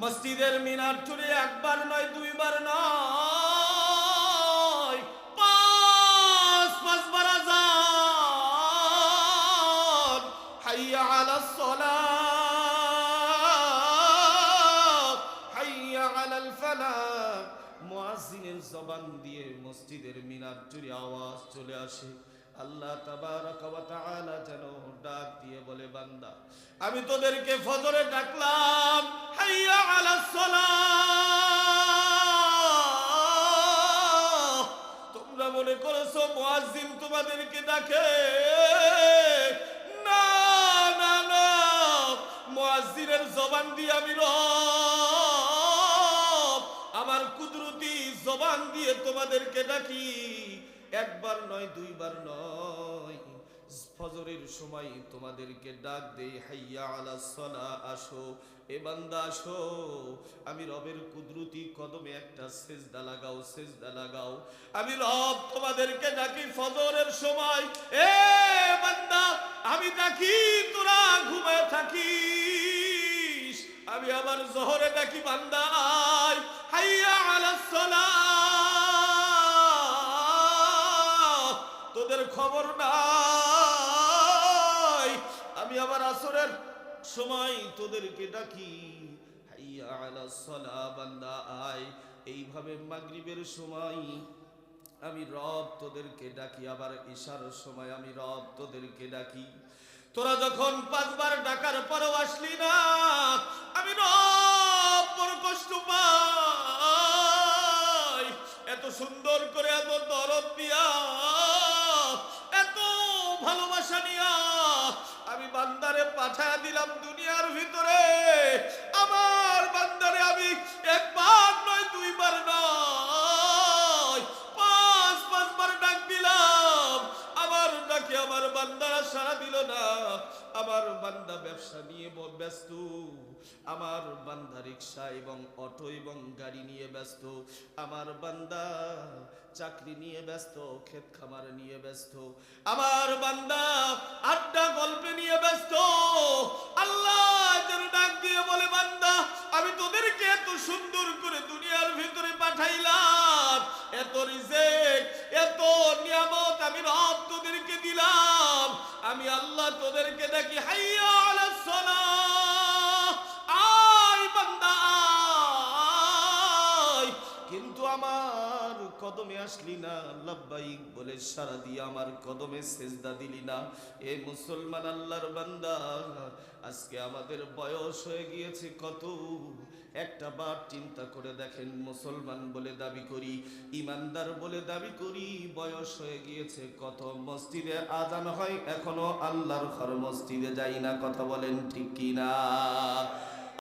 মসজিদের মিনার চুরে একবার নয় দুইবার নয়, পাঁচ পাঁচবার আযান, হাইয়া আলাস সালাত, হাইয়া আলাল ফালাহ, মুয়াজ্জিনের জবান দিয়ে মসজিদের মিনার চুরে আওয়াজ চলে আসে। আল্লাহ তাবারাকা ওয়া তাআলা যেন ডাক দিয়ে বলে, বান্দা আমি তোদেরকে ফজরে ডাকলাম, হাইয়া আলাস সালাহ, তোমরা মনে করেছো মুয়াজ্জিন তোমাদেরকে ডাকে? না না না, মুয়াজ্জিনের জবান দিয়ে আমি রব আমার কুদরতি জবান দিয়ে তোমাদেরকে ডাকি। একবার নয় দুইবার নয়, ফজরের সময় তোমাদেরকে ডাক দেই, হাইয়া আলাস সালাহ, আসো এ বান্দা আসো, আমি রবের কুদরতি কদমে একটা সেজদা লাগাও, সেজদা লাগাও। আমি রব তোমাদেরকে ডাকি ফজরের সময়, এ বান্দা আমি ডাকি, তোরা ঘুমায় থাকিস। আমি আবার জোহরে ডাকি, বান্দা আয়, হাইয়া আলাস সালাহ, তোদের খবর নাই। আমি আবার আসরের সময় তোদেরকে ডাকি, হাইয়া আলাস সালাহ, বান্দা আয়। এইভাবে মাগরিবের সময় আমি রব তোদেরকে ডাকি, আবার ইশার সময় আমি রব তোদেরকে ডাকি। তোরা যখন পাঁচবার ডাকার পরেও আসলি না, আমি রব বড় কষ্ট পাই। এত সুন্দর করে, এত দরদ দিয়া, এত ভালোবাসা নিয়া আমি বান্দারে পাঠায়া দিলাম দুনিয়ার ভিতরে। আমার বান্দারে আমি একবার নয় দুইবার নয়, পাঁচ পাঁচবার ডাক দিলাম। আমার ডাকে আমার বান্দারা সাড়া দিল না। আমার বান্দা ব্যবসা নিয়ে ব্যস্ত, আমার বান্দা রিক্সা এবং অটো এবং গাড়ি নিয়ে ব্যস্ত, আমার বান্দা চাকরি নিয়ে ব্যস্ত, ক্ষেত খামার নিয়ে ব্যস্ত, আমার বান্দা আড্ডা গল্পে নিয়ে ব্যস্ত। আল্লাহ যেন ডাক দিয়ে বলে, বান্দা আমি তোদেরকে এত সুন্দর করে দুনিয়ার ভিতরে পাঠাইলাম, এত রিজিক, এত নিয়ামত আমি রব তোদেরকে দিলাম। আমি আল্লাহ তোদেরকে ডাকি, হাইয়া আলাস সালাহ, আয় বান্দা আয়। কিন্তু আমার কদমে আসলি না, লাব্বাইক বলে সারা দিয়ে আমার কদমে সেজদা দিলি না। এ মুসলমান আল্লাহর বান্দা, আজকে আমাদের বয়স হয়ে গিয়েছে কত, একটা বার চিন্তা করে দেখেন। মুসলমান বলে দাবি করি, ইমানদার বলে দাবি করি, বয়স হয়ে গিয়েছে কত, মসজিদে আজান হয় এখনো আল্লাহর ঘর মসজিদে যাই না। কথা বলেন ঠিক কি না?